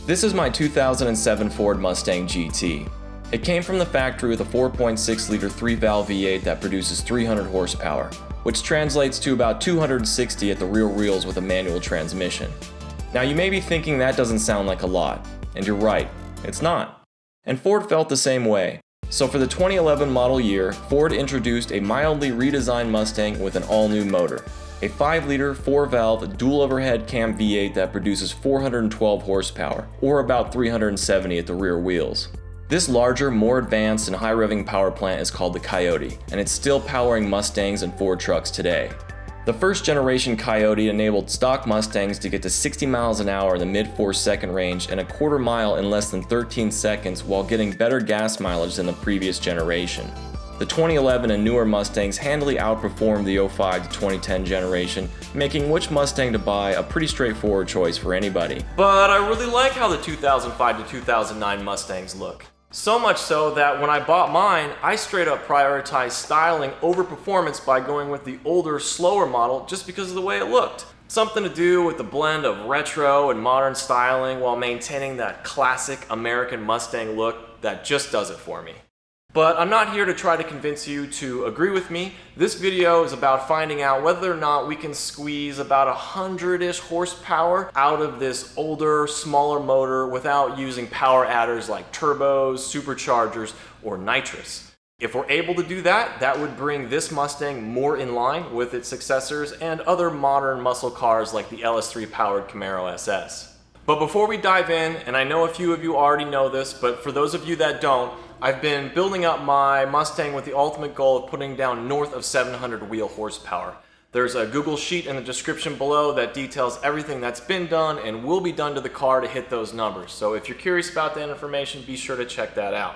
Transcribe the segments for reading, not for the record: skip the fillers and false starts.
This is my 2007 Ford Mustang GT. It came from the factory with a 4.6-liter 3-valve V8 that produces 300 horsepower, which translates to about 260 at the rear wheels with a manual transmission. Now you may be thinking that doesn't sound like a lot, and you're right, it's not. And Ford felt the same way. So for the 2011 model year, Ford introduced a mildly redesigned Mustang with an all-new motor. A 5-liter, 4-valve, dual-overhead cam V8 that produces 412 horsepower, or about 370 at the rear wheels. This larger, more advanced, and high-revving power plant is called the Coyote, and it's still powering Mustangs and Ford trucks today. The first-generation Coyote enabled stock Mustangs to get to 60 miles an hour in the mid-4-second range and a quarter mile in less than 13 seconds while getting better gas mileage than the previous generation. The 2011 and newer Mustangs handily outperformed the 05 to 2010 generation, making which Mustang to buy a pretty straightforward choice for anybody. But I really like how the 2005 to 2009 Mustangs look. So much so that when I bought mine, I straight up prioritized styling over performance by going with the older, slower model just because of the way it looked. Something to do with the blend of retro and modern styling while maintaining that classic American Mustang look that just does it for me. But I'm not here to try to convince you to agree with me. This video is about finding out whether or not we can squeeze about 100-ish horsepower out of this older, smaller motor without using power adders like turbos, superchargers, or nitrous. If we're able to do that, that would bring this Mustang more in line with its successors and other modern muscle cars like the LS3 powered Camaro SS. But before we dive in, and I know a few of you already know this, but for those of you that don't, I've been building up my Mustang with the ultimate goal of putting down north of 700 wheel horsepower. There's a Google sheet in the description below that details everything that's been done and will be done to the car to hit those numbers. So if you're curious about that information, be sure to check that out.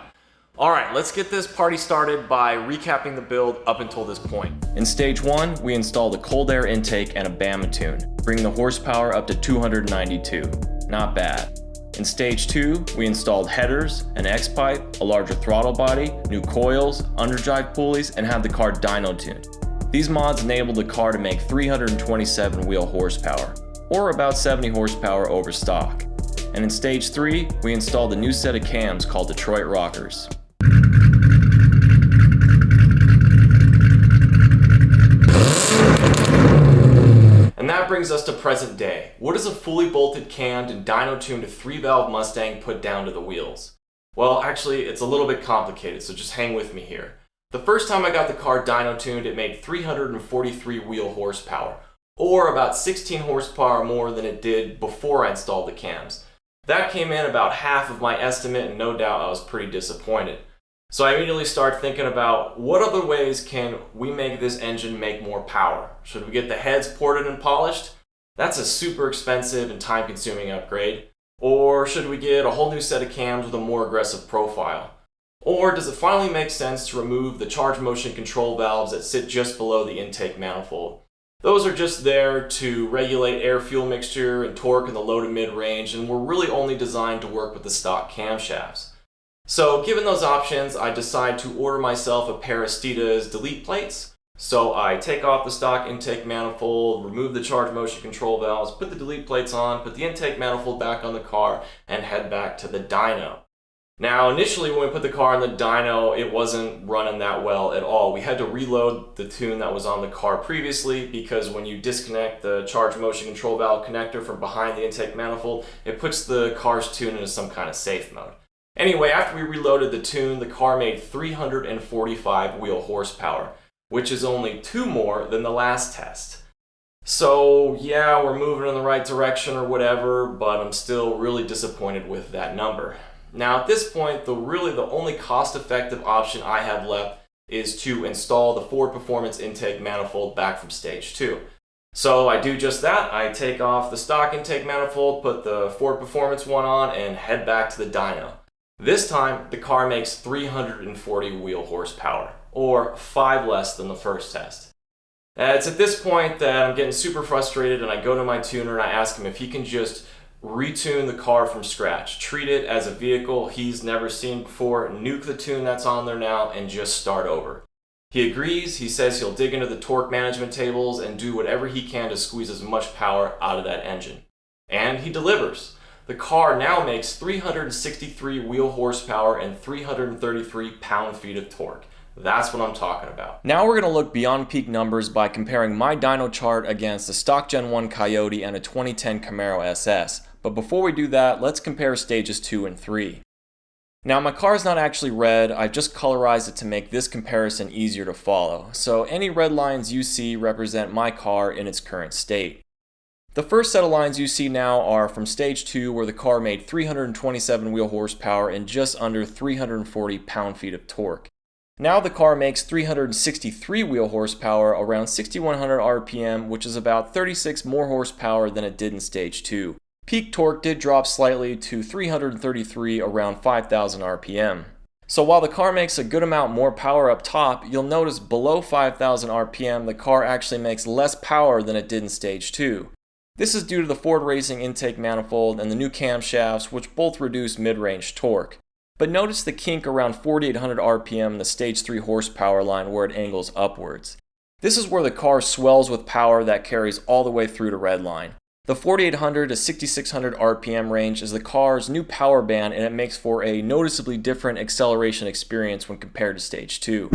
Alright, let's get this party started by recapping the build up until this point. In stage 1, we installed a cold air intake and a Bama tune, bringing the horsepower up to 292. Not bad. In stage 2, we installed headers, an X-pipe, a larger throttle body, new coils, underdrive pulleys, and have the car dyno tuned. These mods enabled the car to make 327 wheel horsepower, or about 70 horsepower over stock. And in stage 3, we installed a new set of cams called Detroit Rockers. And that brings us to present day. What does a fully bolted, cammed, and dyno-tuned 3-valve Mustang put down to the wheels? Well, actually, it's a little bit complicated, so just hang with me here. The first time I got the car dyno-tuned, it made 343 wheel horsepower, or about 16 horsepower more than it did before I installed the cams. That came in about half of my estimate, and no doubt I was pretty disappointed. So I immediately started thinking about what other ways can we make this engine make more power? Should we get the heads ported and polished? That's a super expensive and time-consuming upgrade. Or should we get a whole new set of cams with a more aggressive profile? Or does it finally make sense to remove the charge motion control valves that sit just below the intake manifold? Those are just there to regulate air-fuel mixture and torque in the low to mid-range, and were really only designed to work with the stock camshafts. So given those options, I decide to order myself a pair of Steeda's delete plates. So I take off the stock intake manifold, remove the charge motion control valves, put the delete plates on, put the intake manifold back on the car, and head back to the dyno. Now initially when we put the car on the dyno, it wasn't running that well at all. We had to reload the tune that was on the car previously because when you disconnect the charge motion control valve connector from behind the intake manifold, it puts the car's tune into some kind of safe mode. Anyway, after we reloaded the tune, the car made 345 wheel horsepower, which is only 2 more than the last test. So yeah, we're moving in the right direction or whatever, but I'm still really disappointed with that number. Now at this point, the only cost-effective option I have left is to install the Ford Performance intake manifold back from stage 2. So I do just that. I take off the stock intake manifold, put the Ford Performance one on, and head back to the dyno. This time, the car makes 340 wheel horsepower, or 5 less than the first test. It's at this point that I'm getting super frustrated, and I go to my tuner and I ask him if he can just retune the car from scratch, treat it as a vehicle he's never seen before, nuke the tune that's on there now, and just start over. He agrees. He says he'll dig into the torque management tables and do whatever he can to squeeze as much power out of that engine. And he delivers. the car now makes 363 wheel horsepower and 333 pound-feet of torque. That's what I'm talking about. Now we're going to look beyond peak numbers by comparing my dyno chart against the stock Gen 1 Coyote and a 2010 Camaro SS. But before we do that, let's compare stages 2 and 3. Now my car is not actually red, I've just colorized it to make this comparison easier to follow. So any red lines you see represent my car in its current state. The first set of lines you see now are from stage 2, where the car made 327 wheel horsepower and just under 340 pound-feet of torque. Now the car makes 363 wheel horsepower, around 6100 RPM, which is about 36 more horsepower than it did in stage 2. Peak torque did drop slightly to 333, around 5000 RPM. So while the car makes a good amount more power up top, you'll notice below 5000 RPM the car actually makes less power than it did in stage 2. This is due to the Ford Racing intake manifold and the new camshafts, which both reduce mid-range torque. But notice the kink around 4800 RPM in the stage 3 horsepower line where it angles upwards. This is where the car swells with power that carries all the way through to redline. The 4800 to 6600 RPM range is the car's new power band, and it makes for a noticeably different acceleration experience when compared to stage 2.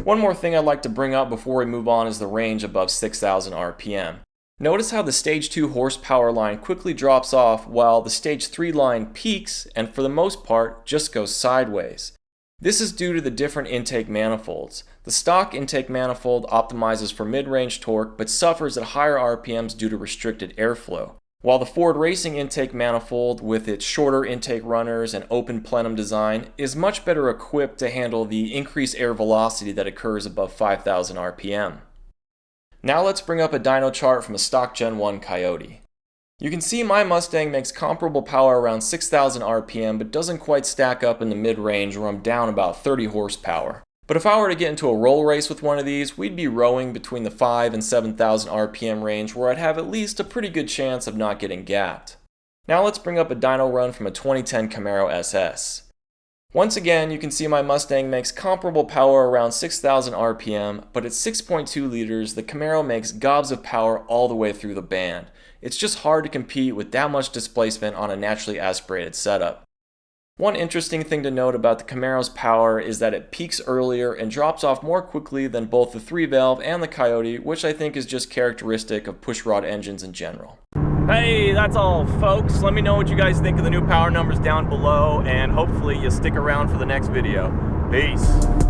One more thing I'd like to bring up before we move on is the range above 6000 RPM. Notice how the stage 2 horsepower line quickly drops off while the stage 3 line peaks and for the most part just goes sideways. This is due to the different intake manifolds. The stock intake manifold optimizes for mid-range torque but suffers at higher RPMs due to restricted airflow, while the Ford Racing intake manifold, with its shorter intake runners and open plenum design, is much better equipped to handle the increased air velocity that occurs above 5000 RPM. Now let's bring up a dyno chart from a stock Gen 1 Coyote. You can see my Mustang makes comparable power around 6000 RPM but doesn't quite stack up in the mid-range where I'm down about 30 horsepower. But if I were to get into a roll race with one of these, we'd be rowing between the 5 and 7000 RPM range where I'd have at least a pretty good chance of not getting gapped. Now let's bring up a dyno run from a 2010 Camaro SS. Once again, you can see my Mustang makes comparable power around 6000 RPM, but at 6.2 liters, the Camaro makes gobs of power all the way through the band. It's just hard to compete with that much displacement on a naturally aspirated setup. One interesting thing to note about the Camaro's power is that it peaks earlier and drops off more quickly than both the 3-valve and the Coyote, which I think is just characteristic of pushrod engines in general. Hey, that's all folks. Let me know what you guys think of the new power numbers down below, and hopefully you stick around for the next video. Peace.